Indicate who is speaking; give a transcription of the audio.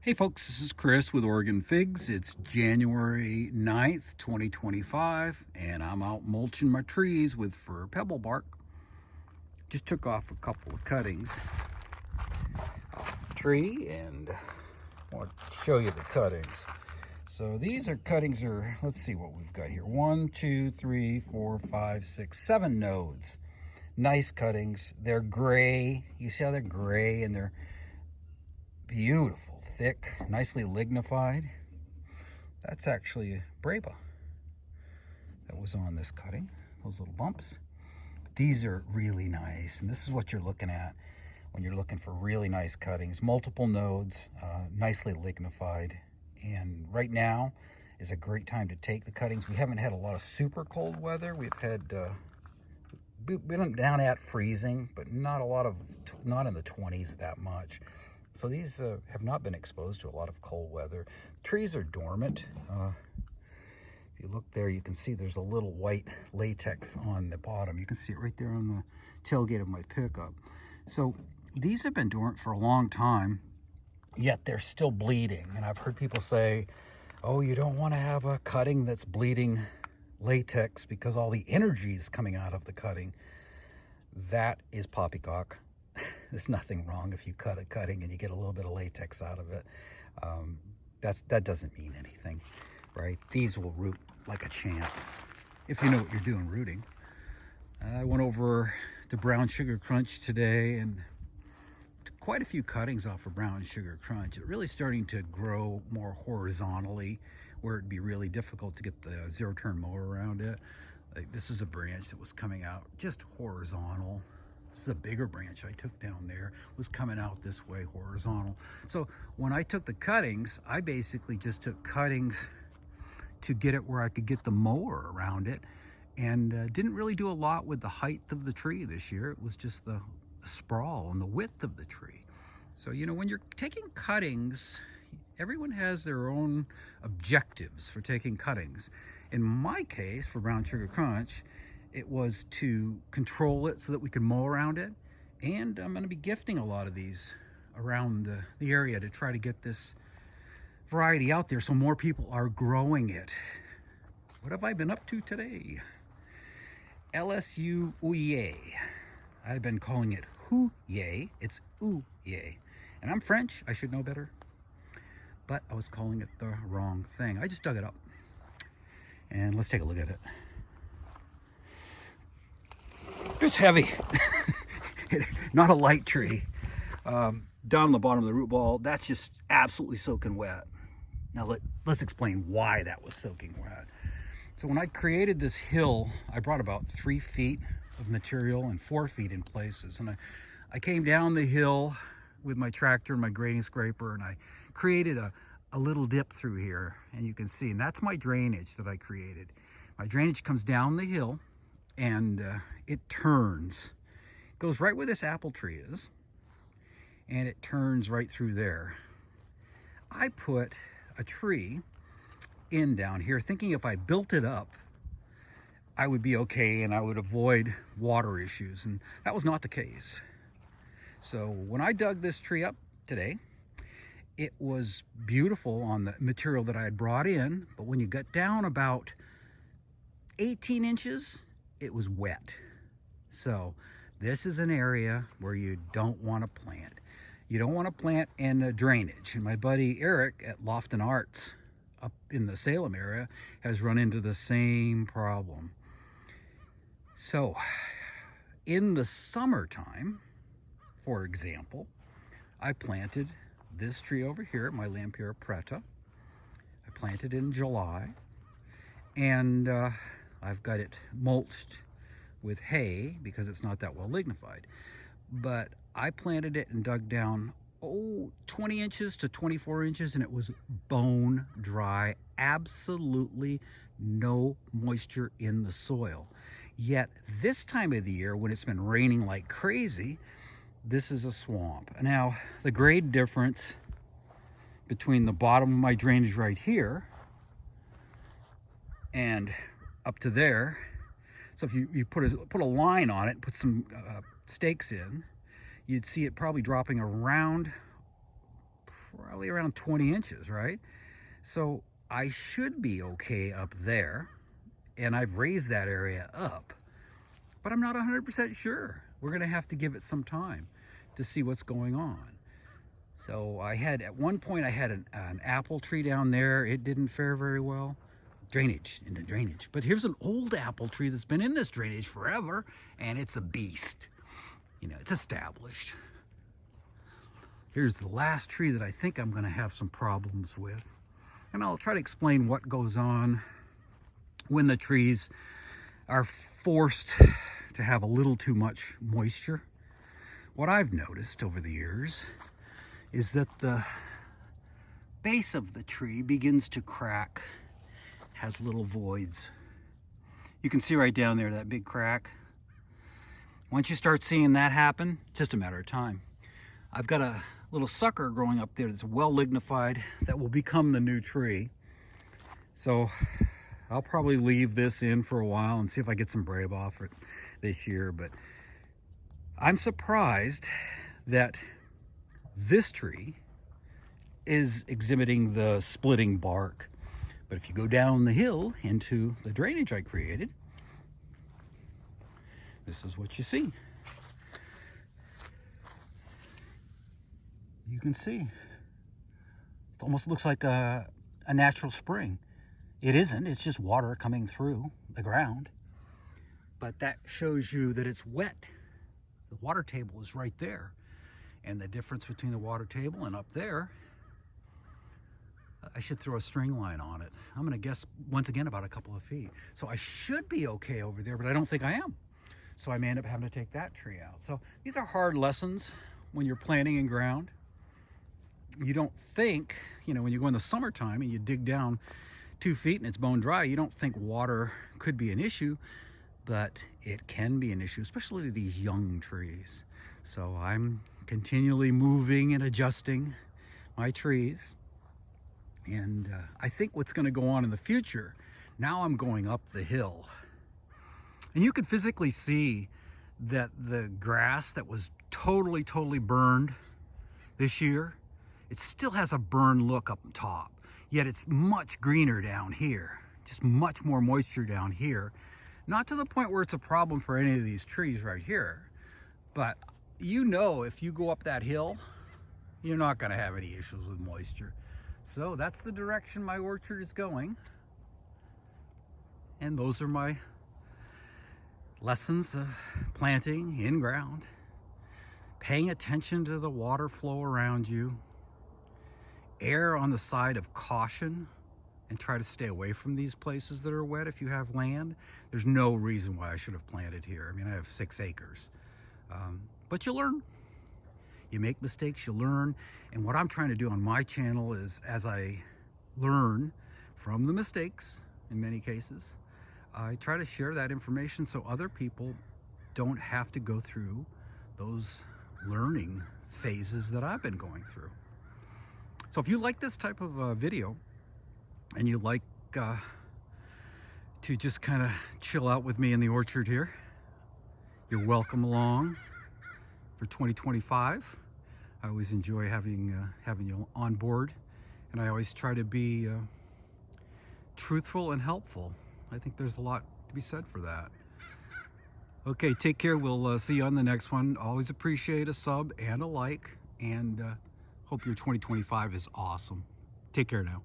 Speaker 1: Hey folks, this is Chris with Oregon Figs. It's January 9th, 2025, and I'm out mulching my trees with fir pebble bark. Just took off a couple of cuttings off the tree, and I want to show you the cuttings. So these are cuttings, let's see what we've got here. 1, 2, 3, 4, 5, 6, 7 nodes. Nice cuttings. They're gray. You see how they're gray, and they're beautiful, thick, nicely lignified. That's actually a Braba that was on this cutting, those little bumps. But these are really nice, and this is what you're looking at when you're looking for really nice cuttings. Multiple nodes, nicely lignified, and right now is a great time to take the cuttings. We haven't had a lot of super cold weather. We've had been down at freezing, but not in the 20s that much. So these have not been exposed to a lot of cold weather. The trees are dormant. If you look there, you can see there's a little white latex on the bottom. You can see it right there on the tailgate of my pickup. So these have been dormant for a long time, yet they're still bleeding. And I've heard people say, oh, you don't want to have a cutting that's bleeding latex because all the energy is coming out of the cutting. That is poppycock. There's nothing wrong if you cut a cutting and you get a little bit of latex out of it. That doesn't mean anything, right? These will root like a champ if you know what you're doing rooting. I went over to Brown Sugar Crunch today and took quite a few cuttings off of Brown Sugar Crunch. It's really starting to grow more horizontally, where it'd be really difficult to get the zero-turn mower around it. Like, this is a branch that was coming out just horizontal. This is a bigger branch I took down there, was coming out this way horizontal. So when I took the cuttings, I basically just took cuttings to get it where I could get the mower around it, and didn't really do a lot with the height of the tree this year. It was just the sprawl and the width of the tree. So, you know, when you're taking cuttings, everyone has their own objectives for taking cuttings. In my case, for Brown Sugar Crunch, it was to control it so that we could mow around it. And I'm going to be gifting a lot of these around the area to try to get this variety out there so more people are growing it. What have I been up to today? LSU Ouye. I've been calling it Houye. It's Ouye. And I'm French, I should know better. But I was calling it the wrong thing. I just dug it up. And let's take a look at it. It's heavy. Not a light tree. Down on the bottom of the root ball, that's just absolutely soaking wet. Now let's explain why that was soaking wet. So when I created this hill, I brought about 3 feet of material and 4 feet in places. And I came down the hill with my tractor and my grading scraper, and I created a little dip through here. And you can see, and that's my drainage that I created. My drainage comes down the hill, and it turns. It goes right where this apple tree is, and it turns right through there. I put a tree in down here thinking if I built it up, I would be okay and I would avoid water issues, and that was not the case. So when I dug this tree up today, it was beautiful on the material that I had brought in, but when you got down about 18 inches, it was wet. So this is an area where you don't want to plant. You don't want to plant in a drainage. And my buddy Eric at Lofton Arts up in the Salem area has run into the same problem. So in the summertime, for example, I planted this tree over here, my Lampira preta. I planted it in July, and I've got it mulched with hay because it's not that well lignified. But I planted it and dug down 20 inches to 24 inches, and it was bone dry, absolutely no moisture in the soil. Yet this time of the year, when it's been raining like crazy, this is a swamp. Now, the grade difference between the bottom of my drainage right here and up to there, so if you put a line on it, put some stakes in, you'd see it probably dropping around probably around 20 inches, right? So I should be okay up there, and I've raised that area up, but I'm not 100% sure. We're gonna have to give it some time to see what's going on. So at one point I had an apple tree down there. It didn't fare very well. Into drainage. But here's an old apple tree that's been in this drainage forever, and it's a beast. You know, it's established. Here's the last tree that I think I'm gonna have some problems with. And I'll try to explain what goes on when the trees are forced to have a little too much moisture. What I've noticed over the years is that the base of the tree begins to crack, has little voids. You can see right down there, that big crack. Once you start seeing that happen, it's just a matter of time. I've got a little sucker growing up there that's well lignified that will become the new tree. So I'll probably leave this in for a while and see if I get some brave off it this year. But I'm surprised that this tree is exhibiting the splitting bark. But if you go down the hill into the drainage I created, this is what you see. You can see. It almost looks like a natural spring. It isn't, it's just water coming through the ground. But that shows you that it's wet. The water table is right there. And the difference between the water table and up there, I should throw a string line on it. I'm gonna guess, once again, about a couple of feet. So I should be okay over there, but I don't think I am. So I may end up having to take that tree out. So these are hard lessons when you're planting in ground. You don't think, you know, when you go in the summertime and you dig down 2 feet and it's bone dry, you don't think water could be an issue, but it can be an issue, especially these young trees. So I'm continually moving and adjusting my trees. And I think what's going to go on in the future, now I'm going up the hill. And you can physically see that the grass that was totally burned this year, it still has a burned look up top. Yet it's much greener down here, just much more moisture down here. Not to the point where it's a problem for any of these trees right here, but you know, if you go up that hill, you're not going to have any issues with moisture. So that's the direction my orchard is going. And those are my lessons of planting in ground, paying attention to the water flow around you, err on the side of caution, and try to stay away from these places that are wet if you have land. There's no reason why I should have planted here. I mean, I have 6 acres. But you learn. You make mistakes, you learn. And what I'm trying to do on my channel is, as I learn from the mistakes, in many cases, I try to share that information so other people don't have to go through those learning phases that I've been going through. So if you like this type of video, and you like to just kind of chill out with me in the orchard here, you're welcome along for 2025. I always enjoy having you on board, and I always try to be truthful and helpful. I think there's a lot to be said for that. Okay, take care. We'll see you on the next one. Always appreciate a sub and a like, and hope your 2025 is awesome. Take care now.